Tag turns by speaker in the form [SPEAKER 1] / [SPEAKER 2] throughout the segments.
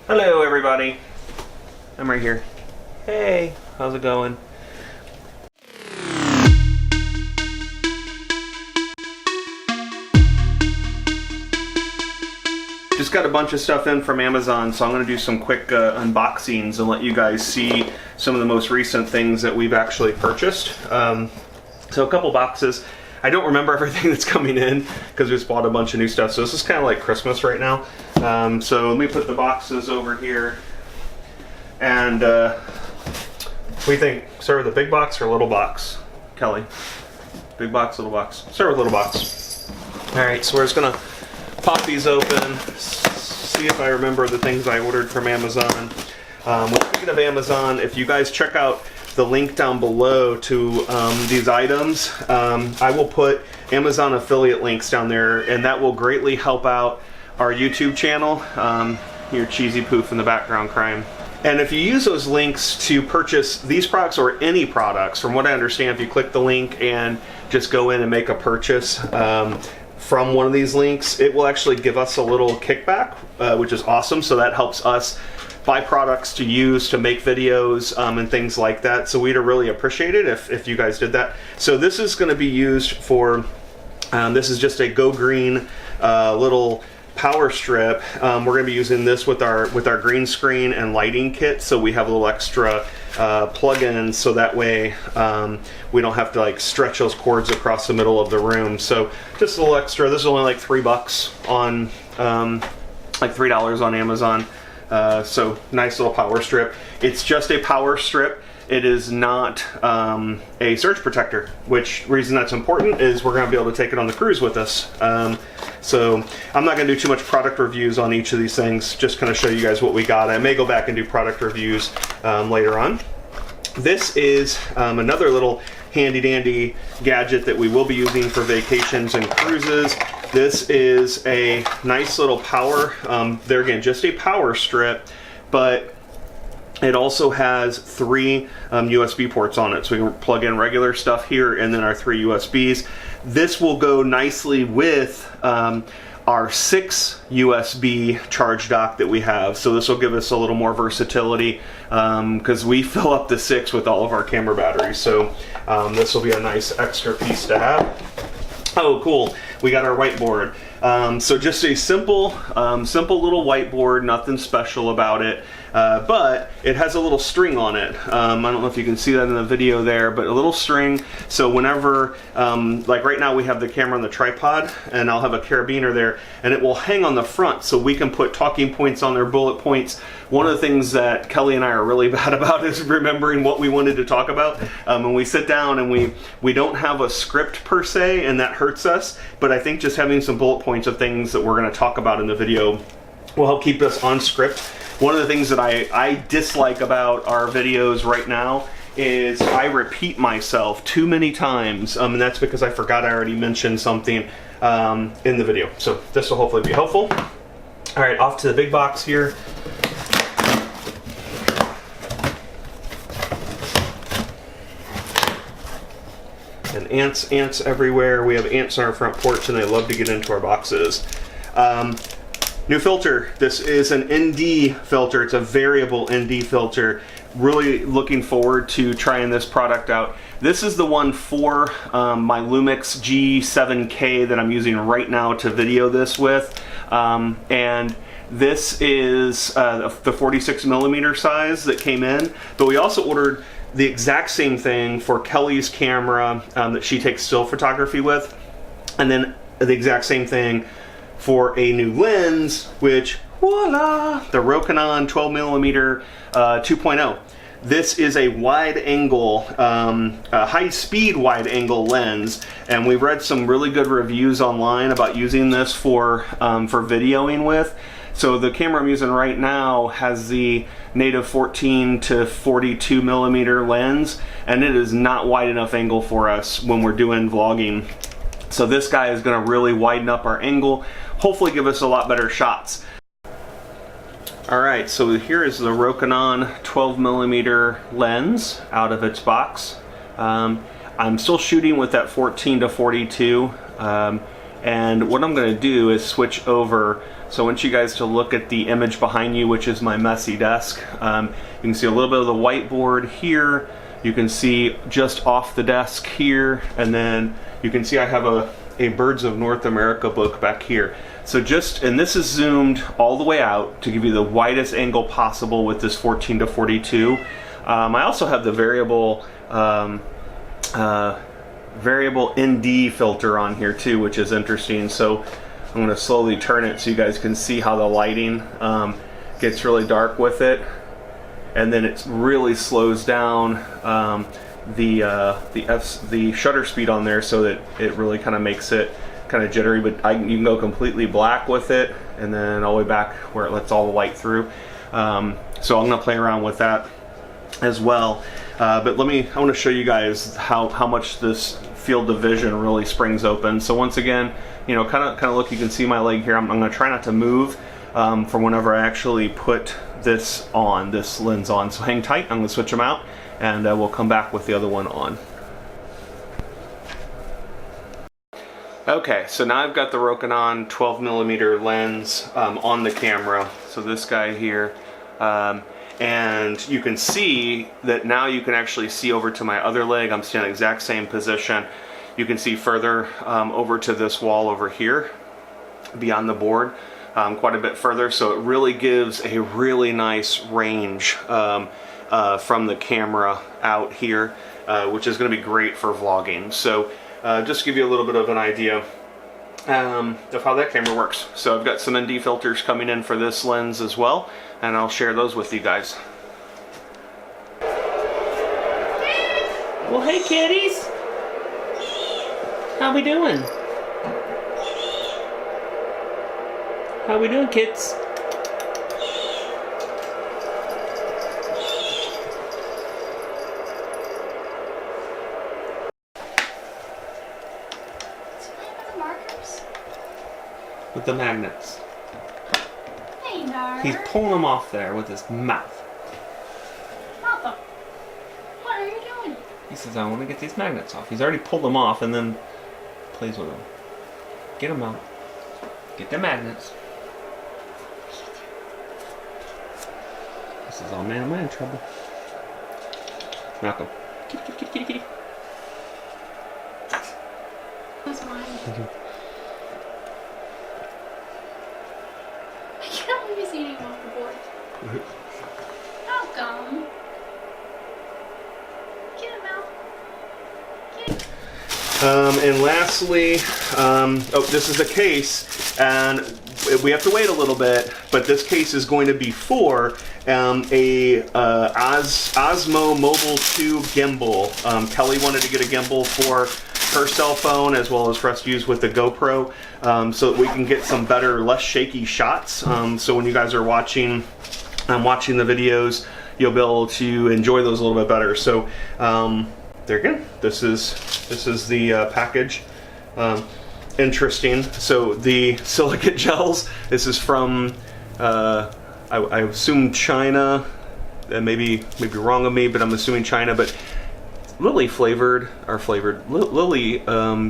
[SPEAKER 1] Hello everybody, I'm right here. Hey, how's it going? Just got a bunch of stuff in from Amazon, so I'm going to do some quick unboxings and let you guys see some of the most recent things that we've actually purchased. So a couple boxes. I don't remember everything that's coming in because we just bought a bunch of new stuff, so this is kind of like Christmas right now. So let me put the boxes over here. And what do you think? Start with a big box or a little box? Kelly? Big box, little box? Start with little box. Alright, so we're just going to pop these open, see if I remember the things I ordered from Amazon. Speaking of Amazon, if you guys check out the link down below to these items, I will put Amazon affiliate links down there, and that will greatly help out our YouTube channel. Your cheesy poof in the background crying. And if you use those links to purchase these products or any products, from what I understand, if you click the link and just go in and make a purchase from one of these links, it will actually give us a little kickback, which is awesome. So that helps us buy products to use to make videos and things like that. So we'd really appreciate it if you guys did that. So this is going to be used for, this is just a Go Green little power strip. We're going to be using this with our green screen and lighting kit, so we have a little extra plug-ins, so that way we don't have to like stretch those cords across the middle of the room. So just a little extra. This is only like $3 on like $3 on Amazon. So nice little power strip. It's just a power strip. It is not a surge protector, which reason that's important is we're going to be able to take it on the cruise with us. So I'm not going to do too much product reviews on each of these things, just kind of show you guys what we got. I may go back and do product reviews later on. This is another little handy dandy gadget that we will be using for vacations and cruises. This is a nice little power, there again, just a power strip, but it also has 3 USB ports on it, so we can plug in regular stuff here and then our 3 USBs. This will go nicely with our 6 USB charge dock that we have, so this will give us a little more versatility because we fill up the 6 with all of our camera batteries, so this will be a nice extra piece to have. Oh, cool. We got our whiteboard. So just a simple little whiteboard, nothing special about it. But it has a little string on it. I don't know if you can see that in the video there, but a little string. So whenever, like right now we have the camera on the tripod, and I'll have a carabiner there, and it will hang on the front so we can put talking points on there, bullet points. One of the things that Kelly and I are really bad about is remembering what we wanted to talk about. When we sit down and we don't have a script per se, and that hurts us, but I think just having some bullet points of things that we're going to talk about in the video will help keep us on script. One of the things that I dislike about our videos right now is I repeat myself too many times, and that's because I forgot I already mentioned something in the video. So this will hopefully be helpful. All right, off to the big box here. And ants everywhere. We have ants on our front porch, and they love to get into our boxes. New filter. This is an ND filter. It's a variable ND filter. Really looking forward to trying this product out. This is the one for my Lumix G7K that I'm using right now to video this with. And this is the 46mm size that came in. But we also ordered the exact same thing for Kelly's camera that she takes still photography with. And then the exact same thing for a new lens, which, voila, the Rokinon 12mm 2.0. This is a wide angle, high speed wide angle lens, and we've read some really good reviews online about using this for videoing with. So the camera I'm using right now has the native 14 to 42 millimeter lens, and it is not wide enough angle for us when we're doing vlogging. So this guy is going to really widen up our angle, hopefully give us a lot better shots. Alright, so here is the Rokinon 12mm lens out of its box. I'm still shooting with that 14 to 42, And what I'm going to do is switch over, so I want you guys to look at the image behind you, which is my messy desk. You can see a little bit of the whiteboard here. You can see just off the desk here, and then you can see I have a Birds of North America book back here. So and this is zoomed all the way out to give you the widest angle possible with this 14 to 42. I also have the variable ND filter on here too, which is interesting. So I'm going to slowly turn it so you guys can see how the lighting gets really dark with it, and then it really slows down the shutter speed on there so that it really kind of makes it kind of jittery. But you can go completely black with it, and then all the way back where it lets all the light through. So I'm going to play around with that as well. But I want to show you guys how much this field of vision really springs open. So once again, you know, kind of look. You can see my leg here. I'm going to try not to move from whenever I actually put this lens on. So hang tight. I'm going to switch them out, and we'll come back with the other one on. Okay, so now I've got the Rokinon 12mm lens on the camera. So this guy here. And you can see that now you can actually see over to my other leg. I'm still in the exact same position. You can see further over to this wall over here, beyond the board, quite a bit further. So it really gives a really nice range from the camera out here, which is going to be great for vlogging. So just to give you a little bit of an idea of how that camera works. So I've got some ND filters coming in for this lens as well, and I'll share those with you guys. Well, hey kitties! How we doing? How we doing, kids? With the magnets.
[SPEAKER 2] Hey, Nard.
[SPEAKER 1] He's pulling them off there with his mouth.
[SPEAKER 2] Papa, what are you doing?
[SPEAKER 1] He says, I want to get these magnets off. He's already pulled them off and then plays with them. Get them out. Get the magnets. He says, oh man, am I in trouble? Malcolm. Kitty, kitty, kitty, kitty.
[SPEAKER 2] That's mine. I can't believe he's eating off the board. Malcolm. Get him out. Get him.
[SPEAKER 1] And lastly, this is a case, and we have to wait a little bit, but this case is going to be for a Osmo Mobile 2 gimbal. Kelly wanted to get a gimbal for her cell phone as well as for us to use with the GoPro, so that we can get some better, less shaky shots. So when you guys are watching the videos, you'll be able to enjoy those a little bit better. So there again, this is the package. Interesting. So the silicate gels, this is from I assume China. Maybe wrong of me, but I'm assuming China. But lily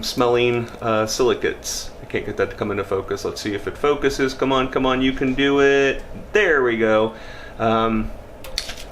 [SPEAKER 1] smelling silicates. I can't get that to come into focus. Let's see if it focuses. Come on, you can do it. There we go.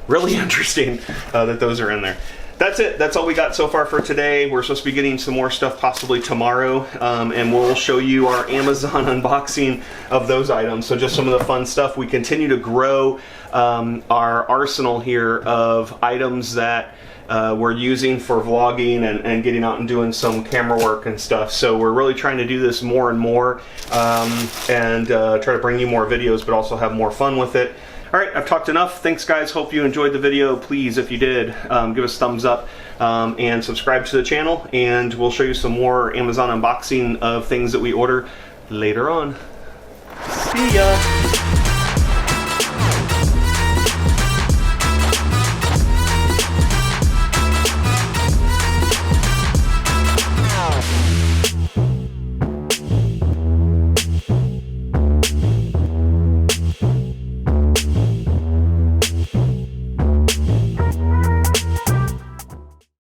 [SPEAKER 1] Really interesting that those are in there. That's it. That's all we got so far for today. We're supposed to be getting some more stuff possibly tomorrow, and we'll show you our Amazon unboxing of those items. So just some of the fun stuff. We continue to grow our arsenal here of items that we're using for vlogging and getting out and doing some camera work and stuff. So we're really trying to do this more and more, and try to bring you more videos, but also have more fun with it. All right, I've talked enough. Thanks, guys. Hope you enjoyed the video. Please, if you did, give us a thumbs up and subscribe to the channel. And we'll show you some more Amazon unboxing of things that we order later on. See ya.